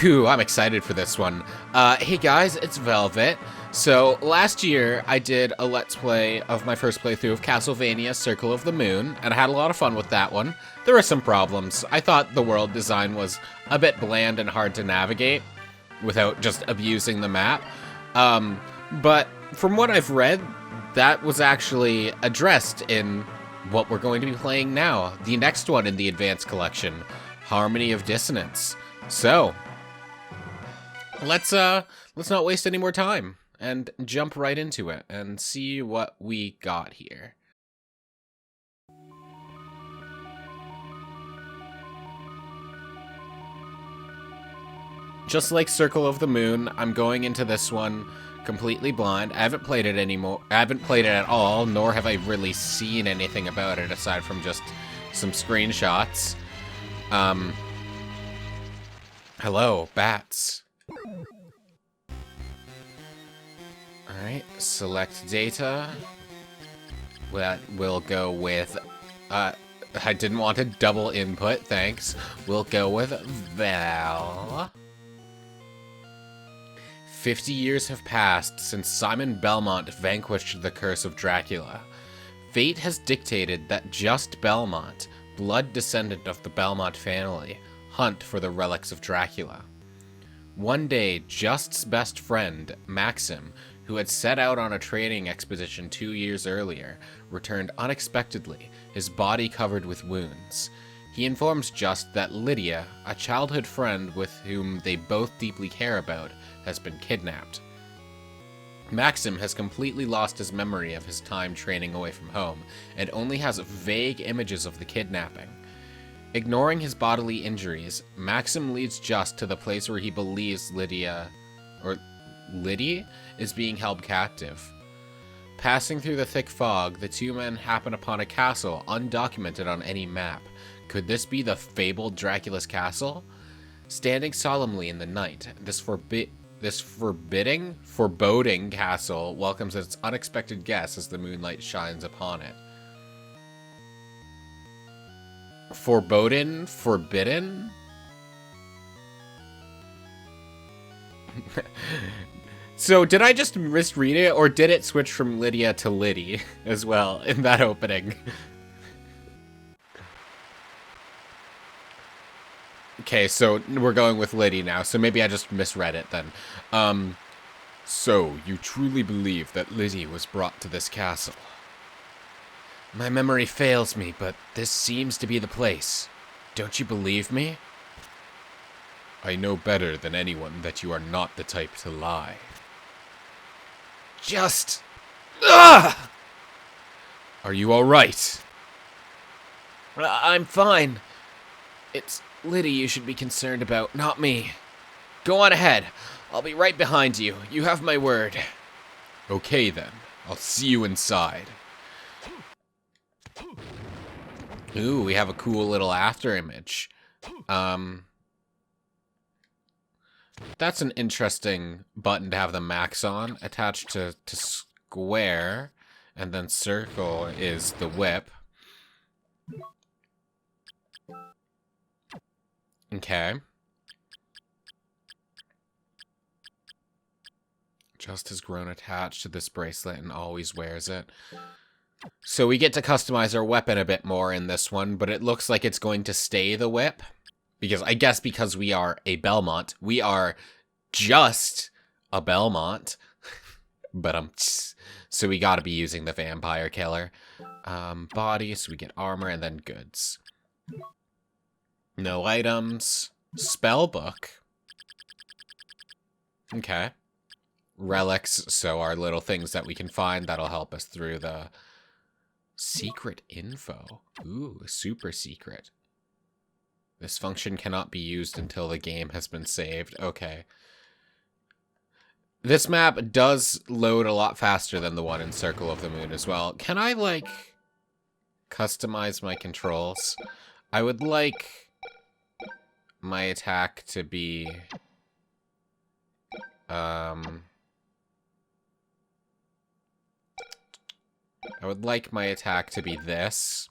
Ooh, I'm excited for this one. Hey guys, it's Velvet. So, last year I did a Let's Play of my first playthrough of Castlevania Circle of the Moon, and I had a lot of fun with that one. There were some problems. I thought the world design was a bit bland and hard to navigate without just abusing the map. But from what I've read, that was actually addressed in what we're going to be playing now, the next one in the Advanced Collection, Harmony of Dissonance. So, let's not waste any more time and jump right into it and see what we got here. Just like Circle of the Moon, I'm going into this one completely blind. I haven't played it anymore. I haven't played it at all, nor have I really seen anything about it aside from just some screenshots. Hello, bats. Alright, select data. That will go with, I didn't want to double input, thanks. We'll go with Val. 50 years have passed since Simon Belmont vanquished the curse of Dracula. Fate has dictated that Juste Belmont, blood descendant of the Belmont family, hunt for the relics of Dracula. One day, Juste's best friend, Maxim, who had set out on a training expedition 2 years earlier, returned unexpectedly, his body covered with wounds. He informs Juste that Lydie, a childhood friend with whom they both deeply care about, has been kidnapped. Maxim has completely lost his memory of his time training away from home, and only has vague images of the kidnapping. Ignoring his bodily injuries, Maxim leads Juste to the place where he believes Lydie is being held captive. Passing through the thick fog, the two men happen upon a castle undocumented on any map. Could this be the fabled Dracula's castle? Standing solemnly in the night, this foreboding castle welcomes its unexpected guests as the moonlight shines upon it. Forbidden? So, did I just misread it, or did it switch from Lydie to Lydie as well in that opening? Okay, so we're going with Lydie now, so maybe I just misread it then. So, you truly believe that Lydie was brought to this castle? My memory fails me, but this seems to be the place. Don't you believe me? I know better than anyone that you are not the type to lie. Just... Ugh! Are you alright? I'm fine. It's Lydie you should be concerned about, not me. Go on ahead. I'll be right behind you. You have my word. Okay then. I'll see you inside. Ooh, we have a cool little after image. That's an interesting button to have the max on, attached to square, and then circle is the whip. Okay. Juste has grown attached to this bracelet and always wears it. So we get to customize our weapon a bit more in this one, but it looks like it's going to stay the whip. Because we are a Belmont. We are just a Belmont. But so we gotta be using the vampire killer. Body, so we get armor and then goods. No items. Spellbook. Okay. Relics, so our little things that we can find that'll help us through the secret info. Ooh, super secret. This function cannot be used until the game has been saved. Okay. This map does load a lot faster than the one in Circle of the Moon as well. Can I, like, customize my controls? I would like my attack to be... I would like my attack to be this.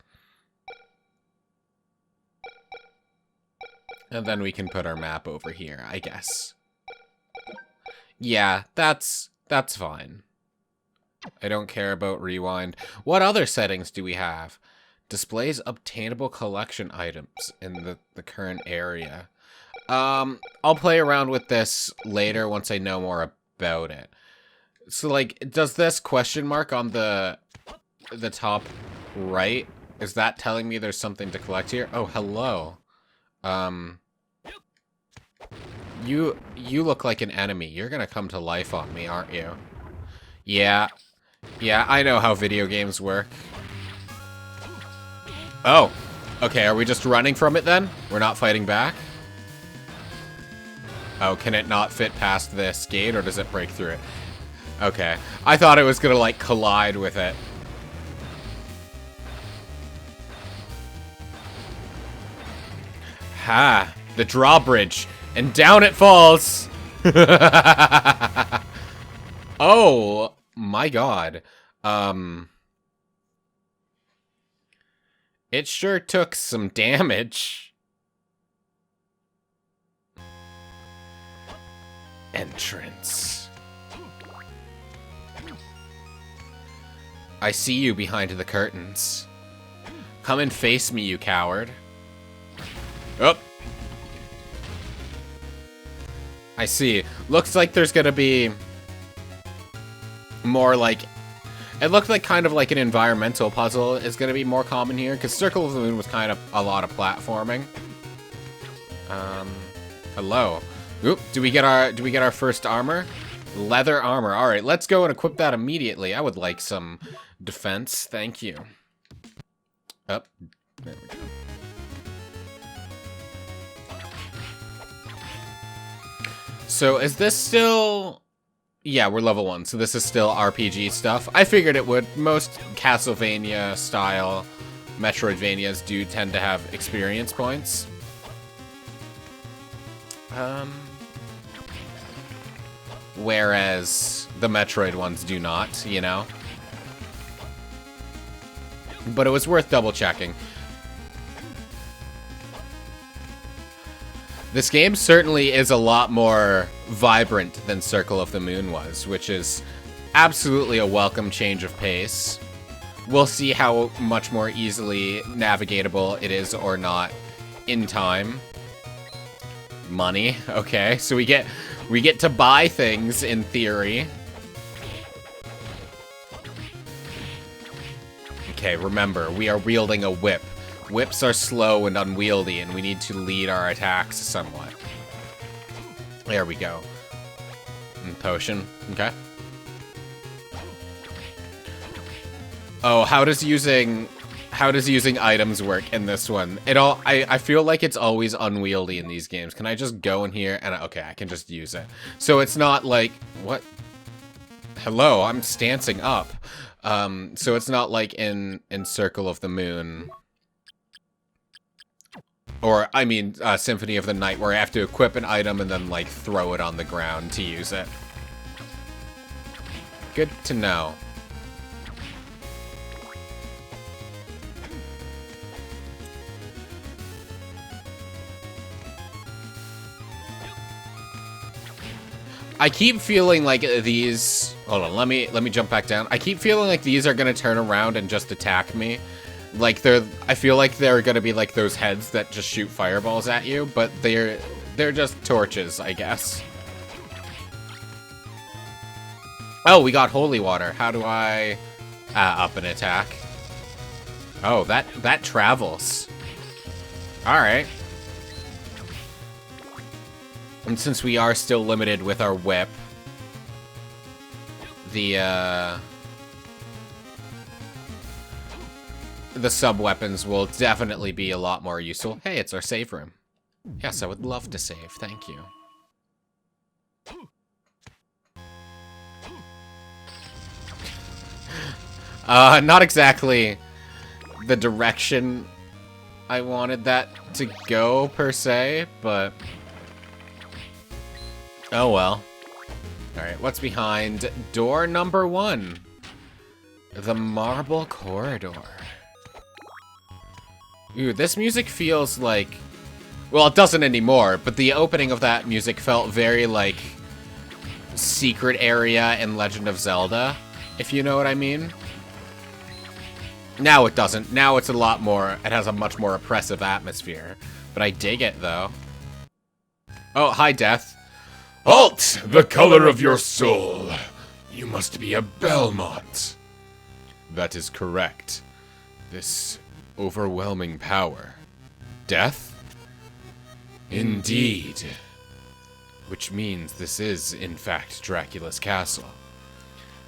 And then we can put our map over here, I guess. Yeah, that's fine. I don't care about rewind. What other settings do we have? Displays obtainable collection items in the current area. I'll play around with this later once I know more about it. So, like, does this question mark on the top right, is that telling me there's something to collect here? Oh, hello. You look like an enemy. You're gonna come to life on me, aren't you? Yeah. Yeah, I know how video games work. Oh. Okay, are we just running from it then? We're not fighting back? Oh, can it not fit past this gate, or does it break through it? Okay. I thought it was gonna, like, collide with it. Ha! The drawbridge. And down it falls! Oh, my god. It sure took some damage. Entrance. I see you behind the curtains. Come and face me, you coward. Oh. I see. Looks like there's gonna be more like... It looked like kind of like an environmental puzzle is gonna be more common here, because Circle of the Moon was kind of a lot of platforming. Hello. Oop, do we get our first armor? Leather armor. Alright, let's go and equip that immediately. I would like some defense. Thank you. Up. There we go. So is this still... Yeah, we're level 1, so this is still RPG stuff. I figured it would. Most Castlevania style Metroidvanias do tend to have experience points. Whereas the Metroid ones do not, you know? But it was worth double checking. This game certainly is a lot more vibrant than Circle of the Moon was, which is absolutely a welcome change of pace. We'll see how much more easily navigatable it is or not in time. Money, okay, so we get to buy things in theory. Okay, remember, we are wielding a whip. Whips are slow and unwieldy, and we need to lead our attacks somewhat. There we go. And potion. Okay. Oh, how does using items work in this one? I feel like it's always unwieldy in these games. Can I just go in here and okay, I can just use it. So it's not like what? Hello, I'm stancing up. So it's not like in Circle of the Moon. Or, I mean, Symphony of the Night, where I have to equip an item and then, like, throw it on the ground to use it. Good to know. I keep feeling like these... Hold on, let me jump back down. I keep feeling like these are gonna turn around and just attack me. Like, I feel like they're gonna be like those heads that just shoot fireballs at you, but they're just torches, I guess. Oh, we got holy water. How do I up an attack? Oh, that travels. Alright. And since we are still limited with our whip, the sub-weapons will definitely be a lot more useful. Hey, it's our save room. Yes, I would love to save. Thank you. Not exactly the direction I wanted that to go, per se, but... Oh well. Alright, what's behind door number 1? The marble corridor. Ooh, this music feels like Well, it doesn't anymore, but the opening of that music felt very, like, secret area in Legend of Zelda, if you know what I mean. Now it doesn't. Now it's a lot more, it has a much more oppressive atmosphere. But I dig it, though. Oh, hi, Death. Halt! The color of your soul. You must be a Belmont. That is correct. This overwhelming power. Death? Indeed. Which means this is, in fact, Dracula's castle.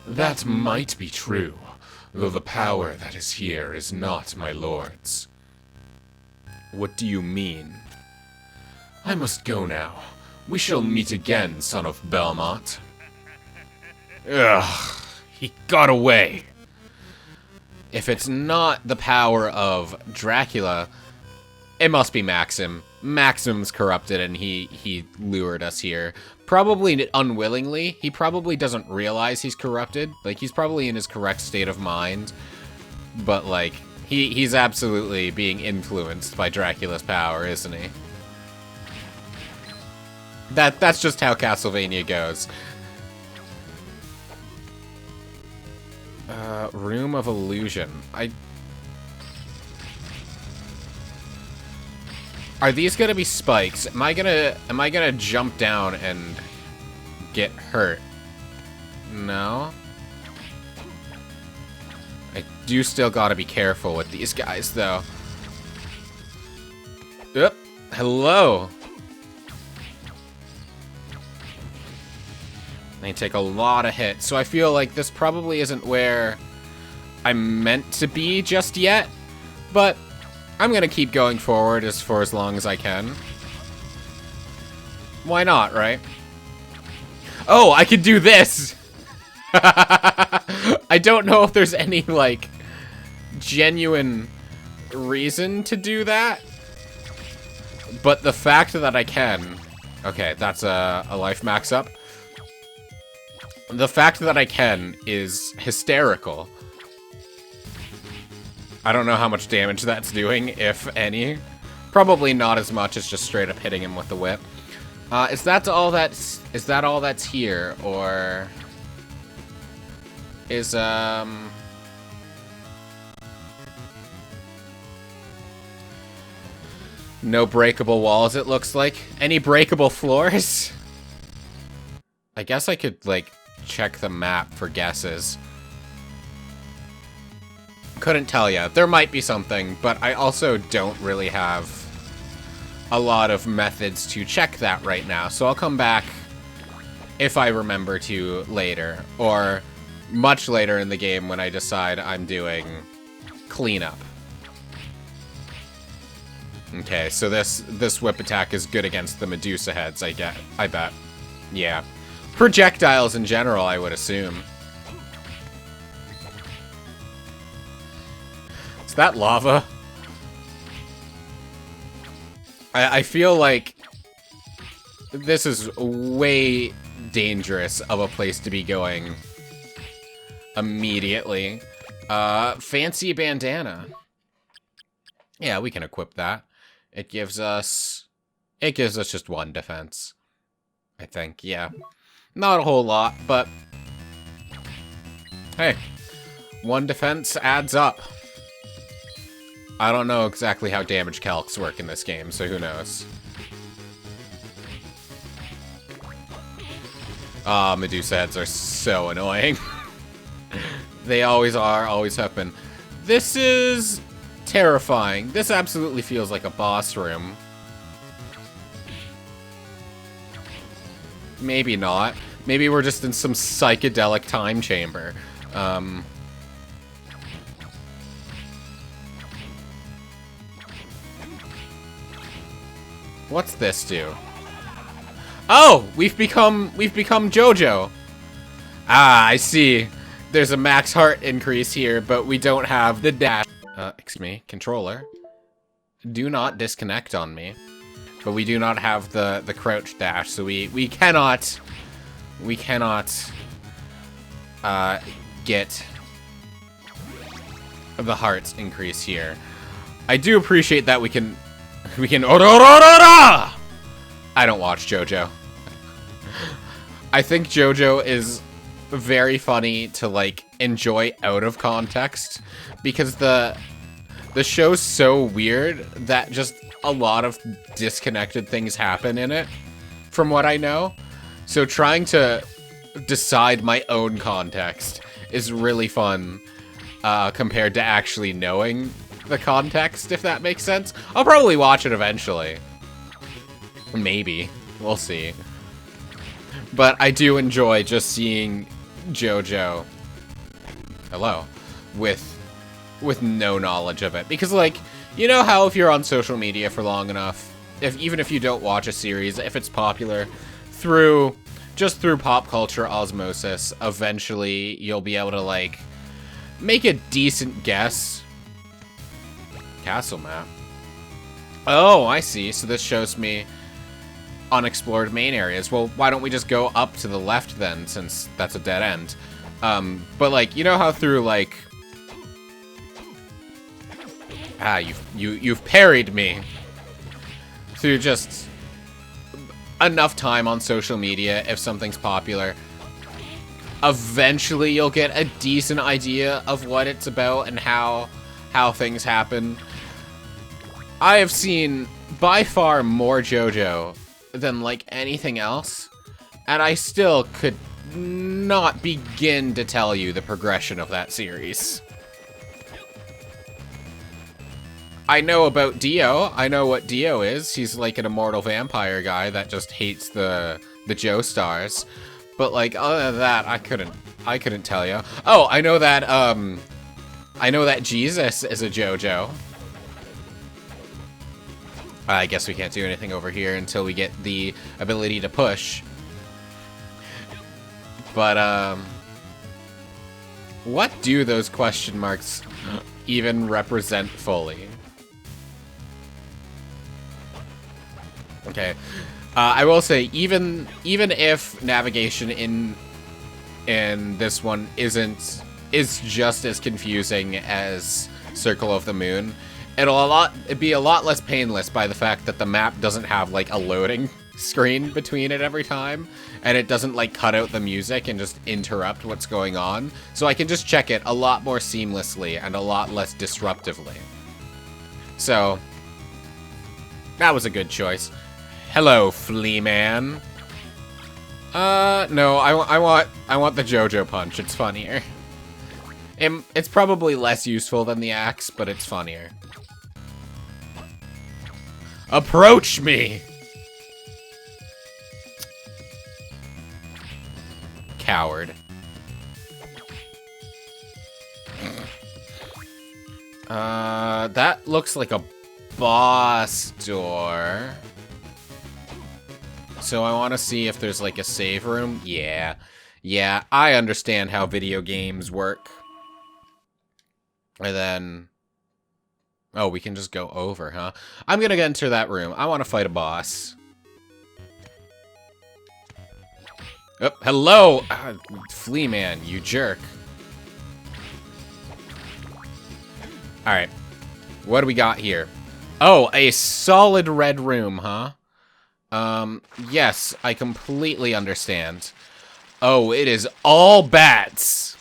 That might be true, though the power that is here is not my lord's. What do you mean? I must go now. We shall meet again, son of Belmont. Ugh, he got away. If it's not the power of Dracula, it must be Maxim. Maxim's corrupted and he lured us here. Probably unwillingly. He probably doesn't realize he's corrupted. Like, he's probably in his correct state of mind. But, like, he's absolutely being influenced by Dracula's power, isn't he? That's just how Castlevania goes. Room of Illusion. Are these gonna be spikes? Am I gonna jump down and get hurt? No. I do still gotta be careful with these guys, though. Oop. Hello. They take a lot of hits, so I feel like this probably isn't where I'm meant to be just yet, but I'm gonna keep going forward for as long as I can. Why not, right? Oh, I can do this! I don't know if there's any, like, genuine reason to do that, but the fact that I can... Okay, that's a life max up. The fact that I can is hysterical. I don't know how much damage that's doing, if any. Probably not as much as just straight up hitting him with the whip. Is that all that's here, or is no breakable walls, it looks like. Any breakable floors? I guess I could, like, check the map for guesses. Couldn't tell ya. There might be something, but I also don't really have a lot of methods to check that right now, so I'll come back if I remember to later, or much later in the game when I decide I'm doing cleanup. Okay, so this whip attack is good against the Medusa heads, I bet. Yeah. Projectiles in general, I would assume. Is that lava? I feel like this is way dangerous of a place to be going immediately. Fancy bandana. Yeah, we can equip that. It gives us just one defense, I think. Yeah. Not a whole lot, but hey, one defense adds up. I don't know exactly how damage calcs work in this game, so who knows. Ah, Medusa heads are so annoying. They always are, always have been. This is terrifying. This absolutely feels like a boss room. Maybe not. Maybe we're just in some psychedelic time chamber. What's this do? Oh, we've become JoJo. Ah, I see. There's a max heart increase here, but we don't have the dash. Excuse me, controller. Do not disconnect on me. But we do not have the crouch dash, so we cannot get the hearts increase here. I do appreciate that we can We can... I don't watch JoJo. I think JoJo is very funny to, like, enjoy out of context. Because the show's so weird that just a lot of disconnected things happen in it, from what I know. So trying to decide my own context is really fun compared to actually knowing the context, if that makes sense. I'll probably watch it eventually. Maybe. We'll see. But I do enjoy just seeing JoJo, hello, with no knowledge of it. Because, like, you know how if you're on social media for long enough, even if you don't watch a series, if it's popular, just through pop culture osmosis, eventually you'll be able to, like, make a decent guess. Castle map. Oh, I see. So this shows me unexplored main areas. Well, why don't we just go up to the left then, since that's a dead end? But, like, you know how through, like... you've parried me. Through just enough time on social media, if something's popular, eventually you'll get a decent idea of what it's about and how things happen. I have seen by far more JoJo than, like, anything else, and I still could not begin to tell you the progression of that series. I know about Dio. I know what Dio is. He's like an immortal vampire guy that just hates the Joestars. But, like, other than that, I couldn't tell you. Oh, I know that Jesus is a JoJo. I guess we can't do anything over here until we get the ability to push. But, what do those question marks even represent fully? Okay. I will say, even if navigation in this one is just as confusing as Circle of the Moon, it'd be a lot less painless by the fact that the map doesn't have, like, a loading screen between it every time, and it doesn't, like, cut out the music and just interrupt what's going on. So I can just check it a lot more seamlessly and a lot less disruptively. So that was a good choice. Hello, Flea Man. No, I want the JoJo punch. It's funnier. It's probably less useful than the axe, but it's funnier. Approach me! Coward. That looks like a boss door. So I want to see if there's, like, a save room. Yeah, I understand how video games work. And then... oh, we can just go over, huh? I'm gonna enter that room. I want to fight a boss. Oh, hello! Flea Man, you jerk. Alright. What do we got here? Oh, a solid red room, huh? Yes, I completely understand. Oh, it is all bats!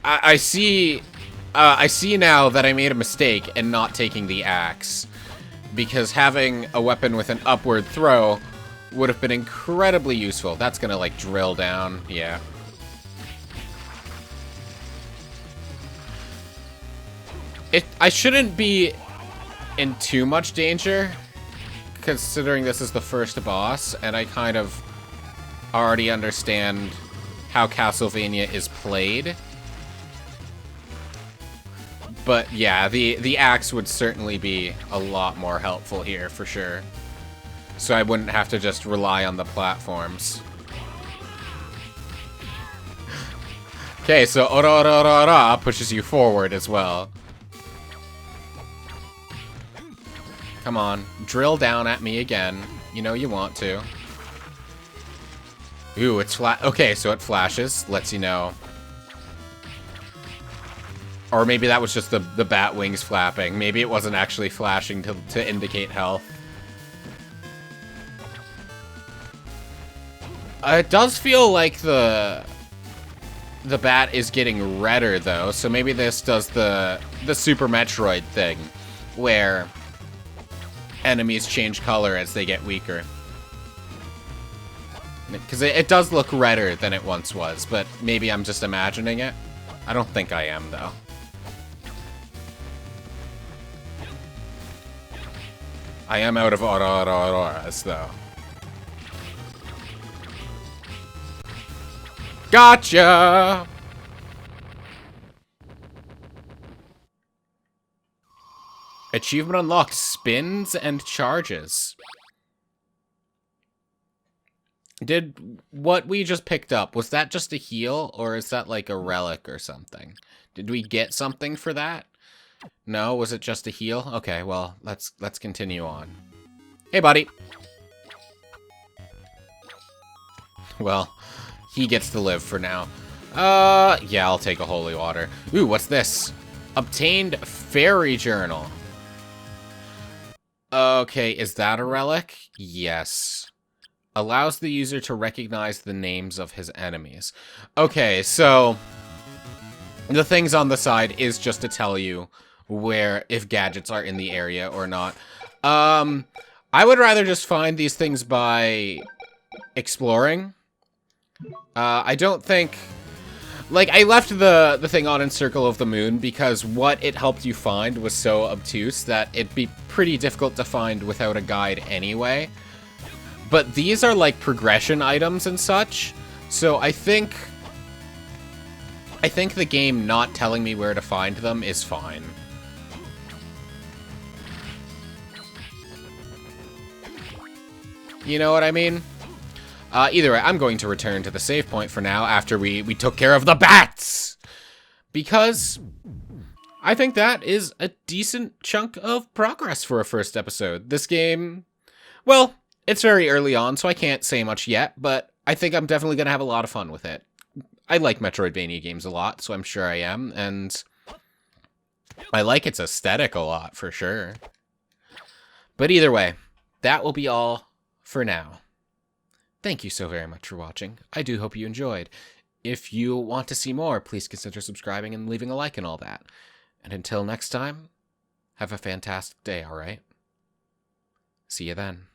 I see now that I made a mistake in not taking the axe, because having a weapon with an upward throw would have been incredibly useful. That's gonna, like, drill down, yeah. I shouldn't be in too much danger, considering this is the first boss, and I kind of already understand how Castlevania is played. But yeah, the axe would certainly be a lot more helpful here, for sure. So I wouldn't have to just rely on the platforms. Okay, so Orororora pushes you forward as well. Come on, drill down at me again. You know you want to. Ooh, it's flat. Okay, so it flashes, lets you know. Or maybe that was just the bat wings flapping. Maybe it wasn't actually flashing to indicate health. It does feel like the bat is getting redder, though, so maybe this does the Super Metroid thing, where enemies change color as they get weaker. Because it does look redder than it once was, but maybe I'm just imagining it. I don't think I am, though. I am out of auras, though. Gotcha! Achievement unlocked. Spins and charges. Did what we just picked up, was that just a heal, or is that like a relic or something? Did we get something for that? No, was it just a heal? Okay, well, let's continue on. Hey, buddy. Well, he gets to live for now. Yeah, I'll take a holy water. Ooh, what's this? Obtained fairy journal. Okay, is that a relic? Yes. Allows the user to recognize the names of his enemies. Okay, so the things on the side is just to tell you where, if gadgets are in the area or not. I would rather just find these things by exploring. I don't think... Like, I left the thing on in Circle of the Moon because what it helped you find was so obtuse that it'd be pretty difficult to find without a guide anyway. But these are, like, progression items and such, so I think the game not telling me where to find them is fine. You know what I mean? Either way, I'm going to return to the save point for now after we took care of the bats! Because I think that is a decent chunk of progress for a first episode. This game, well, it's very early on, so I can't say much yet, but I think I'm definitely going to have a lot of fun with it. I like Metroidvania games a lot, so I'm sure I am, and I like its aesthetic a lot, for sure. But either way, that will be all for now. Thank you so very much for watching. I do hope you enjoyed. If you want to see more, please consider subscribing and leaving a like and all that. And until next time, have a fantastic day, alright? See you then.